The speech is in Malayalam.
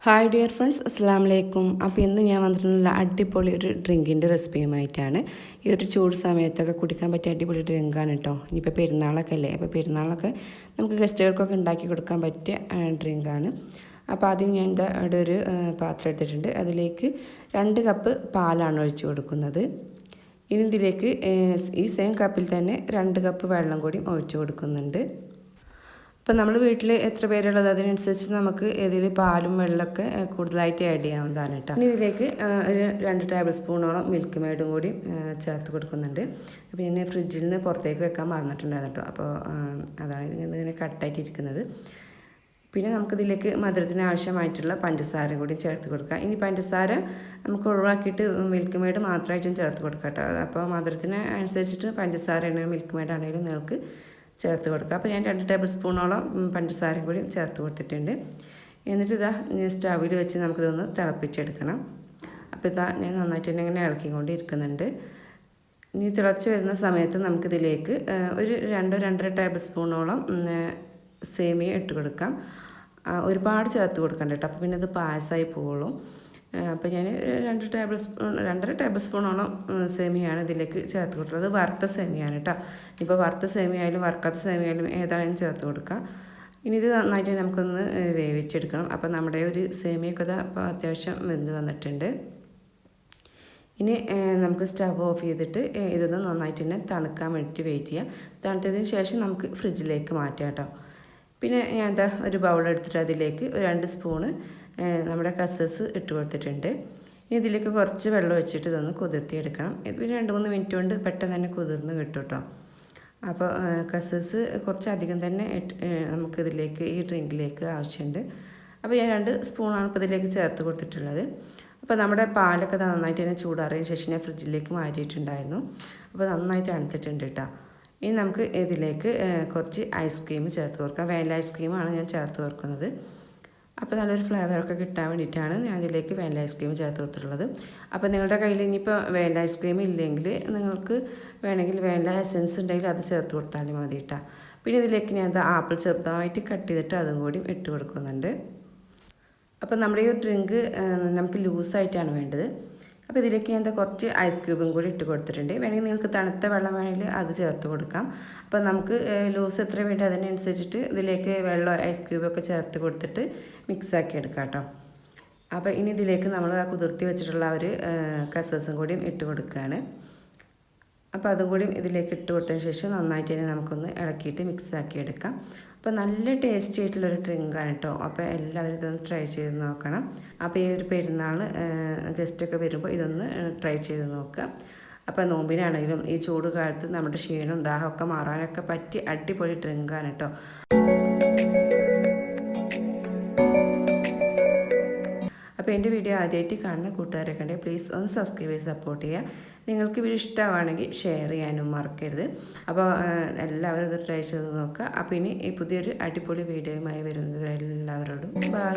ഹായ് ഡിയർ ഫ്രണ്ട്സ്, അസ്സാം വലൈക്കും. അപ്പോൾ ഇന്ന് ഞാൻ വന്നിട്ടുള്ള അടിപൊളി ഒരു ഡ്രിങ്കിൻ്റെ റെസിപ്പിയുമായിട്ടാണ്. ഈ ഒരു ചൂട് സമയത്തൊക്കെ കുടിക്കാൻ പറ്റിയ അടിപൊളി ഡ്രിങ്കാണ് കേട്ടോ. ഇനിയിപ്പോൾ പെരുന്നാളൊക്കെ അല്ലേ, അപ്പോൾ പെരുന്നാളൊക്കെ നമുക്ക് ഗസ്റ്റുകൾക്കൊക്കെ ഉണ്ടാക്കി കൊടുക്കാൻ പറ്റിയ ഡ്രിങ്കാണ്. അപ്പോൾ ആദ്യം ഞാൻ ഇവിടെ ഒരു പാത്രം എടുത്തിട്ടുണ്ട്. അതിലേക്ക് 2 കപ്പ് പാലാണ് ഒഴിച്ച് കൊടുക്കുന്നത്. ഇനി ഇതിലേക്ക് ഈ സെയിം കപ്പിൽ തന്നെ 2 കപ്പ് വെള്ളം കൂടി ഒഴിച്ച് കൊടുക്കുന്നുണ്ട്. ഇപ്പം നമ്മൾ വീട്ടിൽ എത്ര പേരുള്ളത് അതിനനുസരിച്ച് നമുക്ക് ഇതിൽ പാലും വെള്ളമൊക്കെ കൂടുതലായിട്ട് ആഡ് ചെയ്യാവുന്നതാണ് കേട്ടോ. ഇനി ഇതിലേക്ക് ഒരു 2 ടേബിൾ സ്പൂണോളം മിൽക്ക് മെയ്ഡും കൂടി ചേർത്ത് കൊടുക്കുന്നുണ്ട്. പിന്നെ ഫ്രിഡ്ജിൽ നിന്ന് പുറത്തേക്ക് വെക്കാൻ മറന്നിട്ടുണ്ടായിരുന്നു കേട്ടോ. അപ്പോൾ അതാണ് ഇങ്ങനെ കട്ടായിട്ട് ഇരിക്കുന്നത്. പിന്നെ നമുക്കിതിലേക്ക് മധുരത്തിന് ആവശ്യമായിട്ടുള്ള പഞ്ചസാര കൂടി ചേർത്ത് കൊടുക്കാം. ഇനി പഞ്ചസാര നമുക്ക് ഒഴിവാക്കിയിട്ട് മിൽക്ക് മെയ്ഡ് മാത്രമായിട്ടും ചേർത്ത് കൊടുക്കാം കേട്ടോ. അപ്പോൾ മധുരത്തിന് അനുസരിച്ചിട്ട് പഞ്ചസാര ആണെങ്കിലും മിൽക്ക് മെയ്ഡ് ആണെങ്കിലും നിങ്ങൾക്ക് ചേർത്ത് കൊടുക്കുക. അപ്പോൾ ഞാൻ 2 ടേബിൾ സ്പൂണോളം പഞ്ചസാരയും കൂടി ചേർത്ത് കൊടുത്തിട്ടുണ്ട്. എന്നിട്ട് ഇതാ സ്റ്റവിൽ വെച്ച് നമുക്കിതൊന്ന് തിളപ്പിച്ചെടുക്കണം. അപ്പോൾ ഇതാ ഞാൻ നന്നായിട്ട് തന്നെ ഇങ്ങനെ ഇളക്കിക്കൊണ്ടിരിക്കുന്നുണ്ട്. ഇനി തിളച്ച് വരുന്ന സമയത്ത് നമുക്കിതിലേക്ക് ഒരു 2-2.5 ടേബിൾ സ്പൂണോളം സേമിയ ഇട്ട് കൊടുക്കാം. ഒരുപാട് ചേർത്ത് കൊടുക്കണ്ട കേട്ടോ, അപ്പോൾ പിന്നെ അത് പായസമായി പോകുള്ളൂ. അപ്പോൾ ഞാൻ 2.5 ടേബിൾ സ്പൂണോളം സേമിയാണ് ഇതിലേക്ക് ചേർത്ത് കൊടുക്കുന്നത്. വറുത്ത സേമിയാണ് കേട്ടോ. ഇപ്പോൾ വറുത്ത സേമിയായാലും വറുക്കാത്ത സേമിയായാലും ഏതായാലും ചേർത്ത് കൊടുക്കുക. ഇനി ഇത് നന്നായിട്ട് നമുക്കൊന്ന് വേവിച്ചെടുക്കണം. അപ്പോൾ നമ്മുടെ ഒരു സേമിയൊക്കെ അപ്പോൾ അത്യാവശ്യം വെന്ത് വന്നിട്ടുണ്ട്. ഇനി നമുക്ക് സ്റ്റവ് ഓഫ് ചെയ്തിട്ട് ഇതൊന്ന് നന്നായിട്ട് തന്നെ തണുക്കാൻ വേണ്ടിയിട്ട് വെയിറ്റ് ചെയ്യാം. തണുത്തതിന് ശേഷം നമുക്ക് ഫ്രിഡ്ജിലേക്ക് മാറ്റാം കേട്ടോ. പിന്നെ ഞാൻ എന്താ ഒരു ബൗൾ എടുത്തിട്ട് അതിലേക്ക് ഒരു 2 സ്പൂണ് നമ്മുടെ കസസ് ഇട്ട് കൊടുത്തിട്ടുണ്ട്. ഇനി ഇതിലേക്ക് കുറച്ച് വെള്ളം ഒഴിച്ചിട്ട് ഇതൊന്ന് കുതിർത്തിയെടുക്കണം. ഇത് 2-3 മിനിറ്റ് കൊണ്ട് പെട്ടെന്ന് തന്നെ കുതിർന്ന് കിട്ടും കേട്ടോ. അപ്പോൾ കസസ് കുറച്ചധികം തന്നെ നമുക്കിതിലേക്ക് ഈ ഡ്രിങ്കിലേക്ക് ആവശ്യമുണ്ട്. അപ്പോൾ ഞാൻ 2 സ്പൂണാണ് ഇപ്പോൾ ഇതിലേക്ക് ചേർത്ത് കൊടുത്തിട്ടുള്ളത്. അപ്പോൾ നമ്മുടെ പാലൊക്കെ നന്നായിട്ട് തന്നെ ചൂടാറിയതിന് ശേഷം ഞാൻ ഫ്രിഡ്ജിലേക്ക് മാറ്റിയിട്ടുണ്ടായിരുന്നു. അപ്പോൾ നന്നായിട്ട് തണുത്തിട്ടുണ്ട് കേട്ടോ. ഇനി നമുക്ക് ഇതിലേക്ക് കുറച്ച് ഐസ്ക്രീം ചേർത്ത് കൊടുക്കാം. വാനില ഐസ്ക്രീമാണ് ഞാൻ ചേർത്ത് കൊടുക്കുന്നത്. അപ്പോൾ നല്ലൊരു ഫ്ലേവറൊക്കെ കിട്ടാൻ വേണ്ടിയിട്ടാണ് ഞാൻ ഇതിലേക്ക് വാനില ഐസ്ക്രീം ചേർത്ത് കൊടുത്തിട്ടുള്ളത്. അപ്പോൾ നിങ്ങളുടെ കയ്യിൽ ഇനിയിപ്പോൾ വാനില ഐസ്ക്രീം ഇല്ലെങ്കിൽ നിങ്ങൾക്ക് വേണമെങ്കിൽ വാനില എസൻസ് ഉണ്ടെങ്കിൽ അത് ചേർത്ത് കൊടുത്താലും മതി കേട്ടോ. പിന്നെ ഇതിലേക്ക് ഞാൻ ആപ്പിൾ ചെറുതായിട്ട് കട്ട് ചെയ്തിട്ട് അതും കൂടി ഇട്ട് കൊടുക്കുന്നുണ്ട്. അപ്പോൾ നമ്മുടെ ഈ ഡ്രിങ്ക് നമുക്ക് ലൂസായിട്ടാണ് വേണ്ടത്. അപ്പോൾ ഇതിലേക്ക് ഞാൻ കുറച്ച് ഐസ് ക്യൂബും കൂടി ഇട്ട് കൊടുത്തിട്ടുണ്ട്. വേണമെങ്കിൽ നിങ്ങൾക്ക് തണുത്ത വെള്ളം വേണമെങ്കിൽ അത് ചേർത്ത് കൊടുക്കാം. അപ്പോൾ നമുക്ക് ലൂസ് എത്ര വേണ്ടി അതിനനുസരിച്ചിട്ട് ഇതിലേക്ക് വെള്ളം ഐസ് ക്യൂബൊക്കെ ചേർത്ത് കൊടുത്തിട്ട് മിക്സാക്കി എടുക്കാം കേട്ടോ. അപ്പോൾ ഇനി ഇതിലേക്ക് നമ്മൾ കുതിർത്തി വെച്ചിട്ടുള്ള ഒരു കസസും കൂടിയും ഇട്ട് കൊടുക്കുകയാണ്. അപ്പോൾ അതും കൂടി ഇതിലേക്ക് ഇട്ട് കൊടുത്തതിന് ശേഷം നന്നായിട്ട് തന്നെ നമുക്കൊന്ന് ഇളക്കിയിട്ട് മിക്സാക്കി എടുക്കാം. അപ്പോൾ നല്ല ടേസ്റ്റി ആയിട്ടുള്ളൊരു ഡ്രിങ്കാണ് കേട്ടോ. അപ്പോൾ എല്ലാവരും ഇതൊന്ന് ട്രൈ ചെയ്ത് നോക്കണം. അപ്പോൾ ഈ ഒരു പെരുന്നാൾ ഗസ്റ്റൊക്കെ വരുമ്പോൾ ഇതൊന്ന് ട്രൈ ചെയ്ത് നോക്കുക. അപ്പോൾ നോമ്പിനാണെങ്കിലും ഈ ചൂട് കാലത്ത് നമ്മുടെ ക്ഷീണവും ദാഹമൊക്കെ മാറാനൊക്കെ പറ്റി അടിപൊളി ഡ്രിങ്കാണ് കേട്ടോ. അപ്പോൾ എൻ്റെ വീഡിയോ ആദ്യമായിട്ട് കാണുന്ന കൂട്ടുകാരൊക്കെ ഉണ്ടെങ്കിൽ പ്ലീസ് ഒന്ന് സബ്സ്ക്രൈബ് ചെയ്ത് സപ്പോർട്ട് ചെയ്യുക. നിങ്ങൾക്ക് വീഡിയോ ഇഷ്ടമാണെങ്കിൽ ഷെയർ ചെയ്യാനും മറക്കരുത്. അപ്പോൾ എല്ലാവരും ഇത് ട്രൈ ചെയ്ത് നോക്കുക. അപ്പോൾ ഇനി ഈ പുതിയൊരു അടിപൊളി വീഡിയോയുമായി വരുന്നത് എല്ലാവരോടും ബൈ.